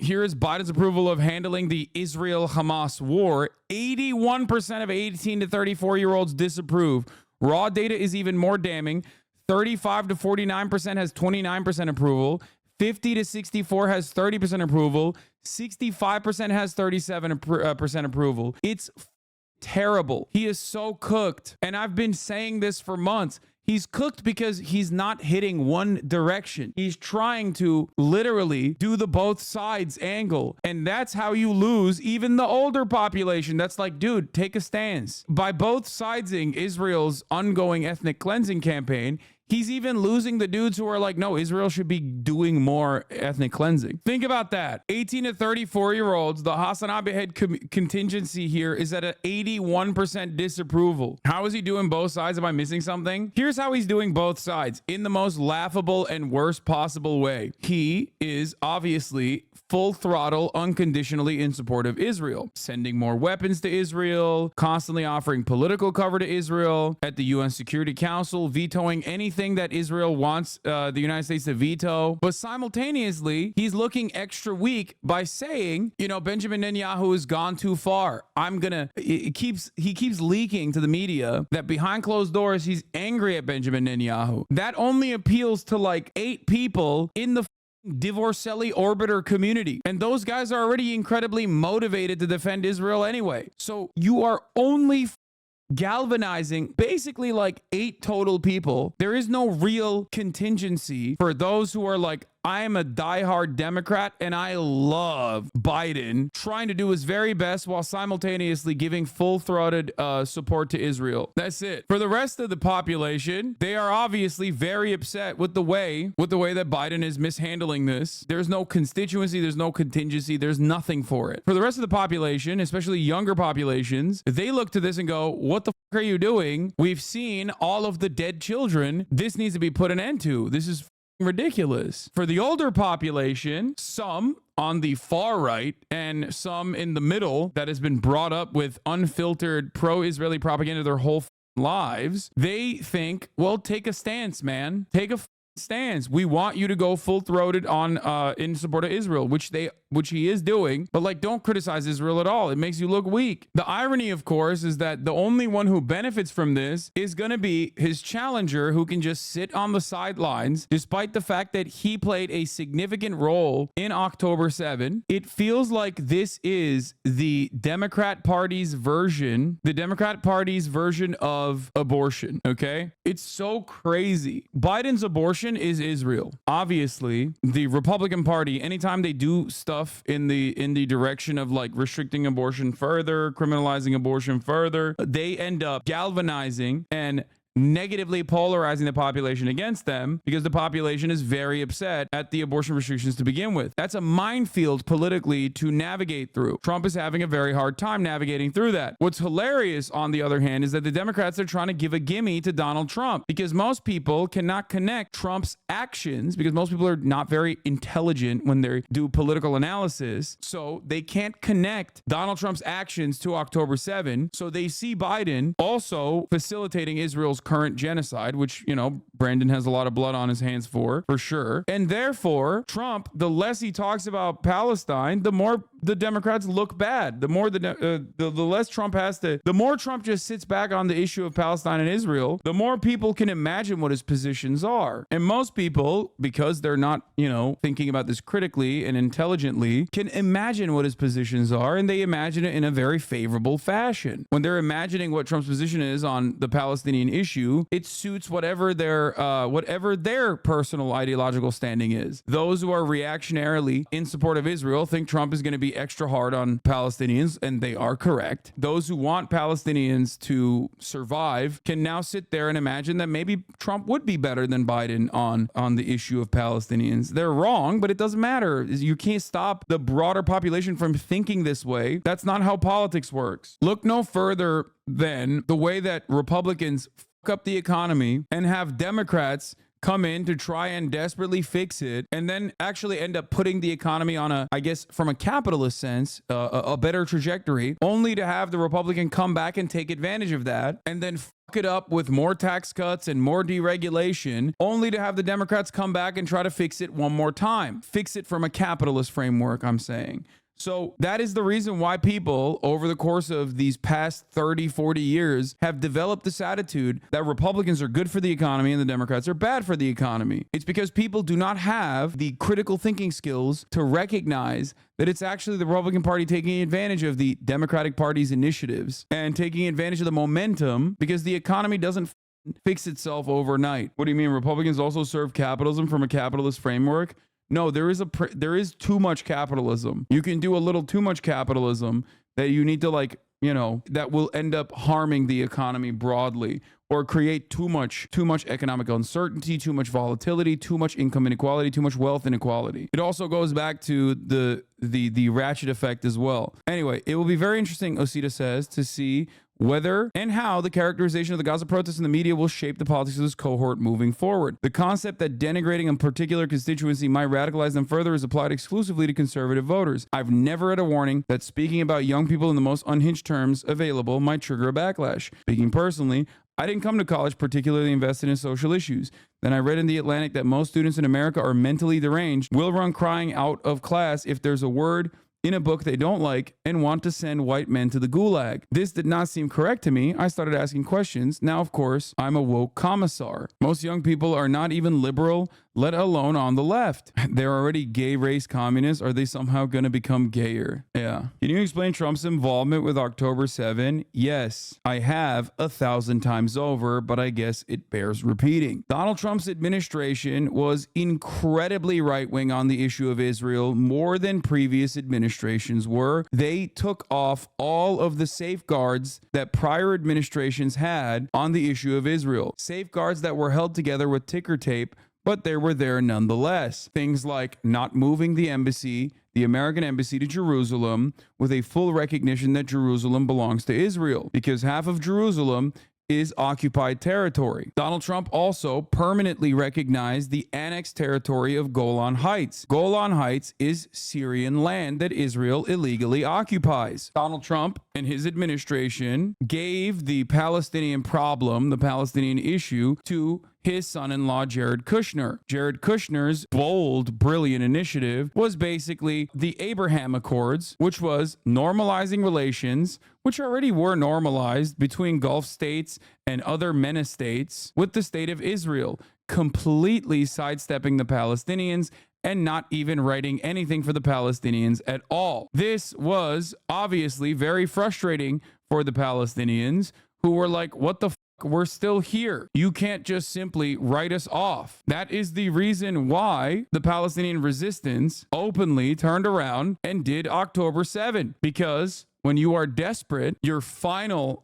Here is Biden's approval of handling the Israel-Hamas war. 81% of 18 to 34-year-olds disapprove. Raw data is even more damning. 35 to 49% has 29% approval. 50 to 64 has 30% approval. 65% has 37% approval. It's terrible. He is so cooked. And I've been saying this for months. He's cooked because he's not hitting one direction. He's trying to literally do the both sides angle. And that's how you lose even the older population. That's like, dude, take a stance. By both sidesing Israel's ongoing ethnic cleansing campaign, he's even losing the dudes who are like, no, Israel should be doing more ethnic cleansing. Think about that. 18 to 34-year-olds, the HasanAbi head contingency here is at an 81% disapproval. How is he doing both sides? Am I missing something? Here's how he's doing both sides in the most laughable and worst possible way. He is obviously full throttle, unconditionally in support of Israel, sending more weapons to Israel, constantly offering political cover to Israel at the UN Security Council, vetoing anything that Israel wants the United States to veto. But simultaneously, he's looking extra weak by saying, you know, Benjamin Netanyahu has gone too far. He keeps leaking to the media that behind closed doors, he's angry at Benjamin Netanyahu. That only appeals to like 8 people in the divorcelli orbiter community. And those guys are already incredibly motivated to defend Israel anyway. So you are only galvanizing basically like 8 total people. There is no real contingency for those who are like, I am a diehard Democrat and I love Biden trying to do his very best while simultaneously giving full-throated support to Israel. That's it. For the rest of the population, they are obviously very upset with the way that Biden is mishandling this. There's no constituency, there's no contingency, there's nothing for it. For the rest of the population, especially younger populations, they look to this and go, what the fuck are you doing? We've seen all of the dead children. This needs to be put an end to. This is ridiculous. For the older population, some on the far right and some in the middle that has been brought up with unfiltered pro-Israeli propaganda their whole lives, they think, well, take a stance, man. Take a stance. We want you to go full-throated on in support of Israel, which he is doing, but like, don't criticize Israel at all. It makes you look weak. The irony, of course, is that the only one who benefits from this is going to be his challenger, who can just sit on the sidelines, despite the fact that he played a significant role in October 7. It feels like this is the Democrat Party's version of abortion, okay? It's so crazy. Biden's abortion is Israel. Obviously, the Republican Party, anytime they do stuff in the direction of like restricting abortion further, criminalizing abortion further, they end up galvanizing and negatively polarizing the population against them because the population is very upset at the abortion restrictions to begin with. That's a minefield politically to navigate through. Trump is having a very hard time navigating through that. What's hilarious, on the other hand, is that the Democrats are trying to give a gimme to Donald Trump because most people cannot connect Trump's actions, because most people are not very intelligent when they do political analysis. So they can't connect Donald Trump's actions to October 7. So they see Biden also facilitating Israel's current genocide, which, you know, Brandon has a lot of blood on his hands for sure. And therefore, Trump, the less he talks about Palestine, the more the Democrats look bad. The more the less Trump has to, the more Trump just sits back on the issue of Palestine and Israel, the more people can imagine what his positions are. And most people, because they're not, you know, thinking about this critically and intelligently, can imagine what his positions are, and they imagine it in a very favorable fashion. When they're imagining what Trump's position is on the Palestinian issue, it suits whatever their personal ideological standing is. Those who are reactionarily in support of Israel think Trump is going to be extra hard on Palestinians, and they are correct. Those who want Palestinians to survive can now sit there and imagine that maybe Trump would be better than Biden on the issue of Palestinians. They're wrong, but it doesn't matter. You can't stop the broader population from thinking this way. That's not how politics works. Look no further than the way that Republicans up the economy and have Democrats come in to try and desperately fix it, and then actually end up putting the economy on a, I guess, from a capitalist sense, a better trajectory, only to have the Republican come back and take advantage of that, and then fuck it up with more tax cuts and more deregulation, only to have the Democrats come back and try to fix it one more time. Fix it from a capitalist framework, I'm saying. So that is the reason why people over the course of these past 30, 40 years have developed this attitude that Republicans are good for the economy and the Democrats are bad for the economy. It's because people do not have the critical thinking skills to recognize that it's actually the Republican Party taking advantage of the Democratic Party's initiatives and taking advantage of the momentum, because the economy doesn't fix itself overnight. What do you mean? Republicans also serve capitalism from a capitalist framework? No, there is too much capitalism. You can do a little too much capitalism that you need to, like, you know, that will end up harming the economy broadly, or create too much economic uncertainty, too much volatility, too much income inequality, too much wealth inequality. It also goes back to the ratchet effect as well. Anyway, it will be very interesting, Osita says, to see whether and how the characterization of the Gaza protests in the media will shape the politics of this cohort moving forward. The concept that denigrating a particular constituency might radicalize them further is applied exclusively to conservative voters. I've never read a warning that speaking about young people in the most unhinged terms available might trigger a backlash. Speaking personally, I didn't come to college particularly invested in social issues. Then I read in The Atlantic that most students in America are mentally deranged, will run crying out of class if there's a word in a book they don't like, and want to send white men to the gulag. This did not seem correct to me. I started asking questions. Now, of course, I'm a woke commissar. Most young people are not even liberal, let alone on the left. They're already gay race communists. Are they somehow going to become gayer? Yeah. Can you explain Trump's involvement with October 7? Yes, I have 1,000 times over, but I guess it bears repeating. Donald Trump's administration was incredibly right-wing on the issue of Israel, more than previous administrations were. They took off all of the safeguards that prior administrations had on the issue of Israel. Safeguards that were held together with ticker tape, but they were there nonetheless. Things like not moving the embassy, the American embassy, to Jerusalem, with a full recognition that Jerusalem belongs to Israel, because half of Jerusalem is occupied territory. Donald Trump also permanently recognized the annexed territory of Golan Heights. Golan Heights is Syrian land that Israel illegally occupies. Donald Trump and his administration gave the Palestinian problem, the Palestinian issue, to his son-in-law, Jared Kushner. Jared Kushner's bold, brilliant initiative was basically the Abraham Accords, which was normalizing relations, which already were normalized between Gulf states and other menace states, with the state of Israel, completely sidestepping the Palestinians and not even writing anything for the Palestinians at all. This was obviously very frustrating for the Palestinians, who were like, what the we're still here. You can't just simply write us off. That is the reason why the Palestinian resistance openly turned around and did October 7, because when you are desperate, your final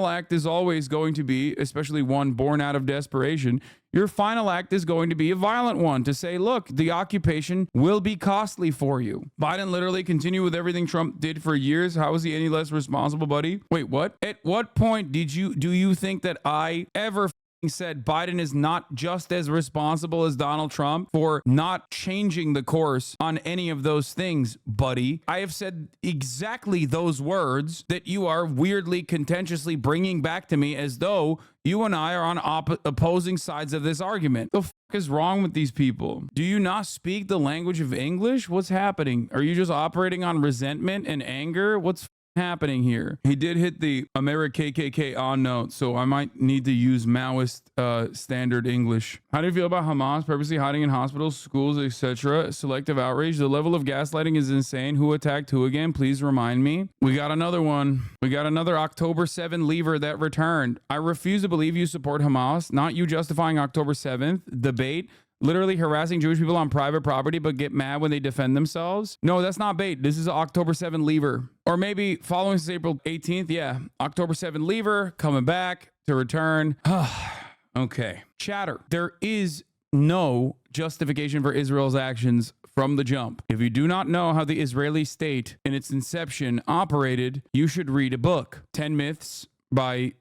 act is always going to be, especially one born out of desperation, your final act is going to be a violent one, to say, look, the occupation will be costly for you. Biden literally continued with everything Trump did for years. How is he any less responsible, buddy? Wait, what? At what point do you think that I ever said Biden is not just as responsible as Donald Trump for not changing the course on any of those things, buddy? I have said exactly those words that you are weirdly contentiously bringing back to me, as though you and I are on opposing sides of this argument. The fuck is wrong with these people? Do you not speak the language of English? What's happening? Are you just operating on resentment and anger? What's happening here? He did hit the America KKK on note, so I might need to use Maoist standard English. How do you feel about Hamas purposely hiding in hospitals, schools, etc.? Selective outrage. The level of gaslighting is insane. Who attacked who again? Please remind me. We got another one. We got another October 7 lever that returned. I refuse to believe you support Hamas. Not you justifying October 7th debate. Literally harassing Jewish people on private property, but get mad when they defend themselves. No, that's not bait. This is an October 7 lever. Or maybe following since April 18th. Yeah. October 7 lever coming back to return. Okay. Chatter. There is no justification for Israel's actions from the jump. If you do not know how the Israeli state in its inception operated, you should read a book, 10 Myths by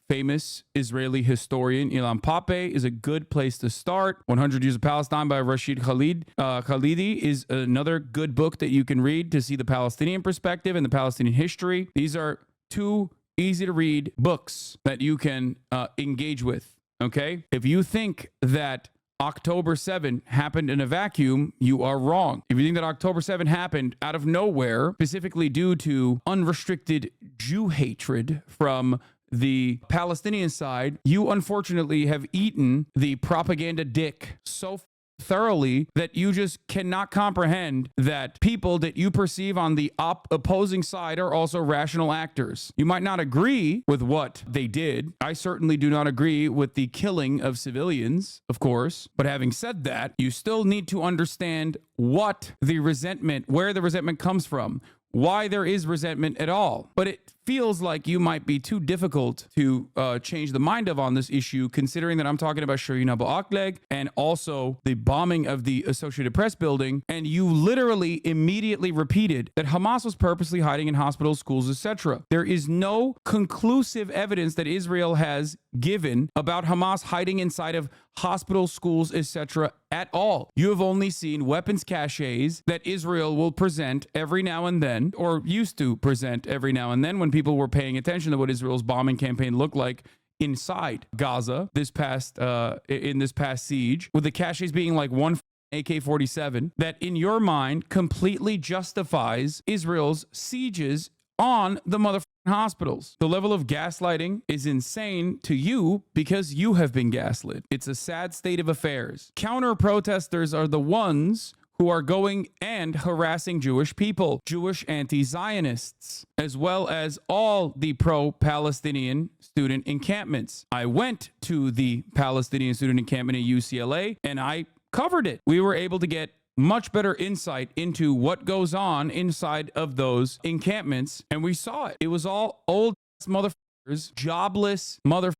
famous Israeli historian Ilan Pape is a good place to start. 100 Years of Palestine by Rashid Khalidi is another good book that you can read to see the Palestinian perspective and the Palestinian history. These are two easy to read books that you can engage with. Okay? If you think that October 7 happened in a vacuum, you are wrong. If you think that October 7 happened out of nowhere, specifically due to unrestricted Jew hatred from the Palestinian side, you unfortunately have eaten the propaganda dick so thoroughly that you just cannot comprehend that people that you perceive on the opposing side are also rational actors. You might not agree with what they did. I certainly do not agree with the killing of civilians, of course. But having said that, you still need to understand where the resentment comes from, why there is resentment at all. But it feels like you might be too difficult to change the mind of on this issue, considering that I'm talking about Shireen Abu Akleh and also the bombing of the Associated Press building, and you literally immediately repeated that Hamas was purposely hiding in hospitals, schools, etc. There is no conclusive evidence that Israel has given about Hamas hiding inside of hospitals, schools, etc. at all. You have only seen weapons caches that Israel will present every now and then, or used to present every now and then when people were paying attention to what Israel's bombing campaign looked like inside Gaza in this past siege, with the caches being like one AK-47 that in your mind completely justifies Israel's sieges on the motherfucking hospitals. The level of gaslighting is insane to you because you have been gaslit. It's a sad state of affairs. Counter protesters are the ones who are going and harassing Jewish people, Jewish anti-Zionists, as well as all the pro-Palestinian student encampments. I went to the Palestinian student encampment at UCLA and I covered it. We were able to get much better insight into what goes on inside of those encampments, and we saw it. It was all old motherfuckers, jobless motherfuckers,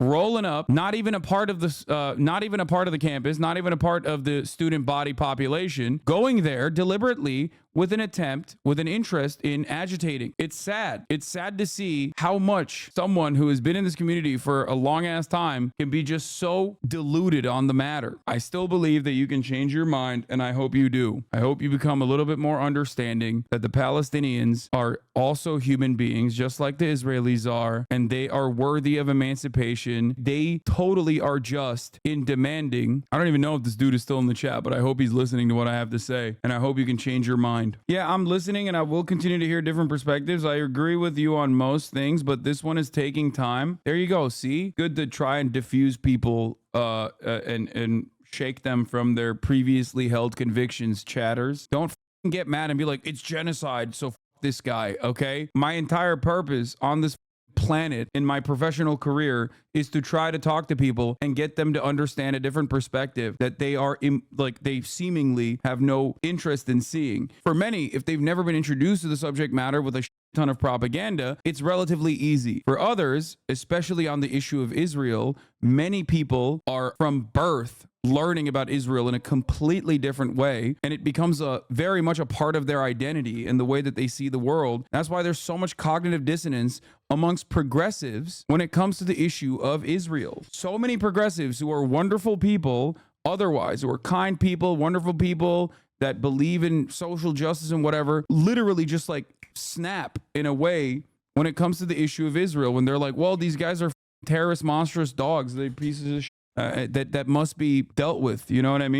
rolling up, not even a part of the campus, not even a part of the student body population, going there deliberately with an interest in agitating. It's sad. It's sad to see how much someone who has been in this community for a long ass time can be just so deluded on the matter. I still believe that you can change your mind, and I hope you do. I hope you become a little bit more understanding that the Palestinians are also human beings, just like the Israelis are, and they are worthy of emancipation. They totally are just in demanding. I don't even know if this dude is still in the chat, but I hope he's listening to what I have to say, and I hope you can change your mind. Yeah, I'm listening and I will continue to hear different perspectives. I agree with you on most things, but this one is taking time. There you go. See, good to try and diffuse people and shake them from their previously held convictions, chatters. Don't get mad and be like, it's genocide, so this guy, okay? My entire purpose on this planet in my professional career is to try to talk to people and get them to understand a different perspective that they seemingly have no interest in seeing. For many, if they've never been introduced to the subject matter with a ton of propaganda, it's relatively easy. For others, especially on the issue of Israel, many people are from birth learning about Israel in a completely different way, and it becomes very much a part of their identity and the way that they see the world. That's why there's so much cognitive dissonance amongst progressives when it comes to the issue of Israel. So many progressives who are wonderful people otherwise, who are kind people, wonderful people that believe in social justice and whatever, literally just like snap in a way when it comes to the issue of Israel, when they're like, well, these guys are terrorist, monstrous dogs, they're pieces of shit. That must be dealt with. You know what I mean?